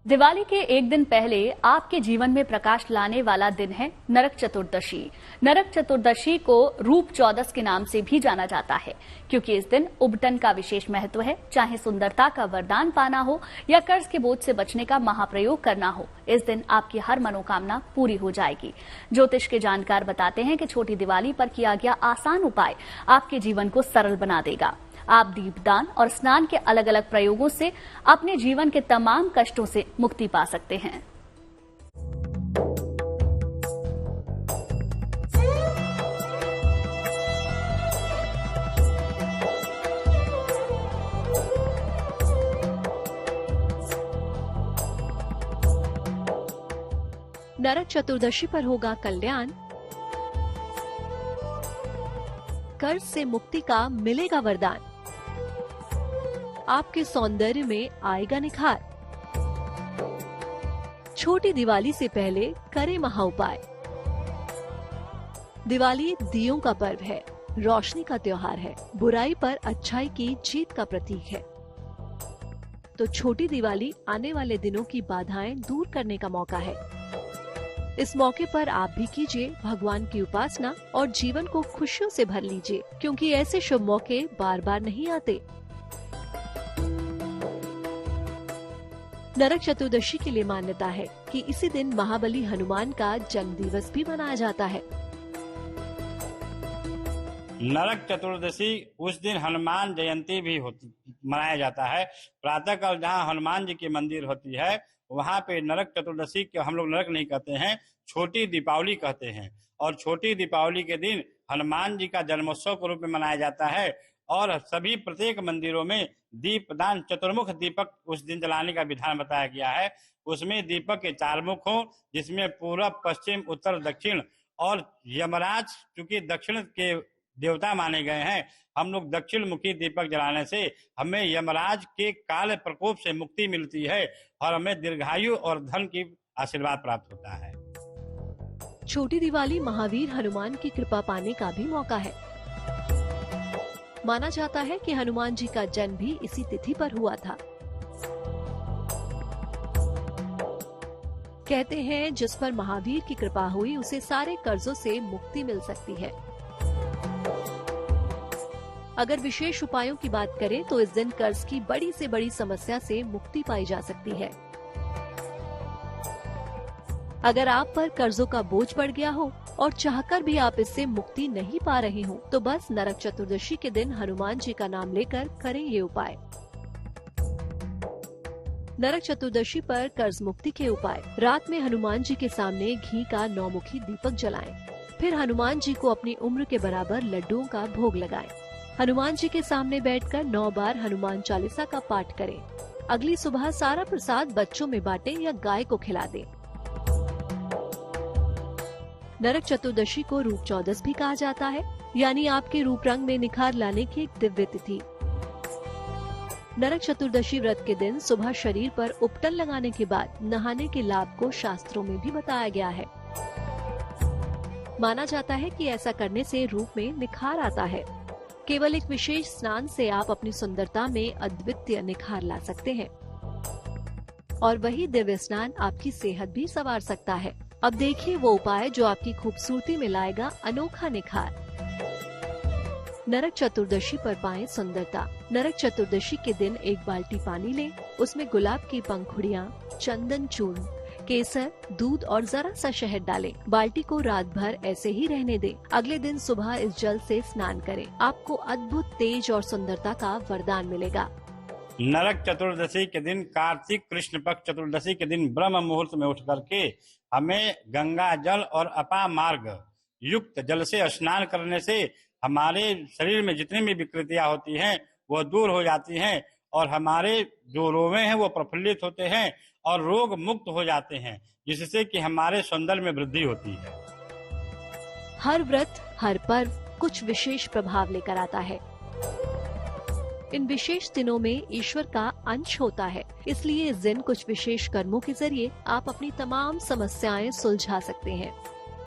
दिवाली के एक दिन पहले आपके जीवन में प्रकाश लाने वाला दिन है नरक चतुर्दशी। नरक चतुर्दशी को रूप चौदस के नाम से भी जाना जाता है, क्योंकि इस दिन उबटन का विशेष महत्व है। चाहे सुंदरता का वरदान पाना हो या कर्ज के बोझ से बचने का महाप्रयोग करना हो, इस दिन आपकी हर मनोकामना पूरी हो जाएगी। ज्योतिष के जानकार बताते हैं कि छोटी दिवाली पर किया गया आसान उपाय आपके जीवन को सरल बना देगा। आप दीपदान और स्नान के अलग अलग प्रयोगों से अपने जीवन के तमाम कष्टों से मुक्ति पा सकते हैं। नरक चतुर्दशी पर होगा कल्याण, कर्ज से मुक्ति का मिलेगा वरदान, आपके सौंदर्य में आएगा निखार। छोटी दिवाली से पहले करें महा उपाय। दिवाली दियों का पर्व है, रोशनी का त्योहार है, बुराई पर अच्छाई की जीत का प्रतीक है। तो छोटी दिवाली आने वाले दिनों की बाधाएं दूर करने का मौका है। इस मौके पर आप भी कीजिए भगवान की उपासना और जीवन को खुशियों से भर लीजिए, क्योंकि ऐसे शुभ मौके बार बार नहीं आते। नरक चतुर्दशी के लिए मान्यता है कि इसी दिन महाबली हनुमान का जन्म दिवस भी मनाया जाता है। नरक चतुर्दशी उस दिन हनुमान जयंती भी मनाया जाता है। प्रातःकाल जहाँ हनुमान जी की मंदिर होती है, वहाँ पे नरक चतुर्दशी के हम लोग नरक नहीं कहते हैं, छोटी दीपावली कहते हैं। और छोटी दीपावली के दिन हनुमान जी का जन्मोत्सव के रूप में मनाया जाता है। और सभी प्रत्येक मंदिरों में दीपदान, चतुर्मुख दीपक उस दिन जलाने का विधान बताया गया है। उसमें दीपक के 4 मुख हों, जिसमें पूरब, पश्चिम, उत्तर, दक्षिण। और यमराज चूंकि दक्षिण के देवता माने गए हैं, हम लोग दक्षिण मुखी दीपक जलाने से हमें यमराज के काल प्रकोप से मुक्ति मिलती है और हमें दीर्घायु और धन की आशीर्वाद प्राप्त होता है। छोटी दिवाली महावीर हनुमान की कृपा पाने का भी मौका है। माना जाता है कि हनुमान जी का जन्म भी इसी तिथि पर हुआ था। कहते हैं जिस पर महावीर की कृपा हुई उसे सारे कर्जों से मुक्ति मिल सकती है। अगर विशेष उपायों की बात करें तो इस दिन कर्ज की बड़ी से बड़ी समस्या से मुक्ति पाई जा सकती है। अगर आप पर कर्जों का बोझ पड़ गया हो और चाहकर भी आप इससे मुक्ति नहीं पा रहे हो, तो बस नरक चतुर्दशी के दिन हनुमान जी का नाम लेकर करें ये उपाय। नरक चतुर्दशी पर कर्ज मुक्ति के उपाय। रात में हनुमान जी के सामने घी का 9 मुखी दीपक जलाएं। फिर हनुमान जी को अपनी उम्र के बराबर लड्डुओं का भोग लगाएं। हनुमान जी के सामने बैठकर 9 बार हनुमान चालीसा का पाठ करें। अगली सुबह सारा प्रसाद बच्चों में बांटें या गाय को खिला दें। नरक चतुर्दशी को रूप चौदस भी कहा जाता है, यानी आपके रूप रंग में निखार लाने की एक दिव्य तिथि। नरक चतुर्दशी व्रत के दिन सुबह शरीर पर उपटन लगाने के बाद नहाने के लाभ को शास्त्रों में भी बताया गया है। माना जाता है कि ऐसा करने से रूप में निखार आता है। केवल एक विशेष स्नान से आप अपनी सुंदरता में अद्वितीय निखार ला सकते हैं, और वही दिव्य स्नान आपकी सेहत भी संवार सकता है। अब देखिए वो उपाय जो आपकी खूबसूरती में लाएगा अनोखा निखार। नरक चतुर्दशी पर पाएं सुंदरता। नरक चतुर्दशी के दिन 1 बाल्टी पानी लें, उसमें गुलाब की पंखुड़ियाँ, चंदन चूर्ण, केसर, दूध और जरा सा शहद डालें। बाल्टी को रात भर ऐसे ही रहने दें। अगले दिन सुबह इस जल से स्नान करें। आपको अद्भुत तेज और सुंदरता का वरदान मिलेगा। नरक चतुर्दशी के दिन, कार्तिक कृष्ण पक्ष चतुर्दशी के दिन ब्रह्म मुहूर्त में उठ करके हमें गंगा जल और अपामार्ग युक्त जल से स्नान करने से हमारे शरीर में जितनी भी विकृतियां होती हैं वो दूर हो जाती हैं, और हमारे जो रोवे हैं वो प्रफुल्लित होते हैं और रोग मुक्त हो जाते हैं, जिससे कि हमारे सौंदर्य में वृद्धि होती है। हर व्रत, हर पर्व कुछ विशेष प्रभाव लेकर आता है। इन विशेष दिनों में ईश्वर का अंश होता है, इसलिए इस दिन कुछ विशेष कर्मों के जरिए आप अपनी तमाम समस्याएं सुलझा सकते हैं।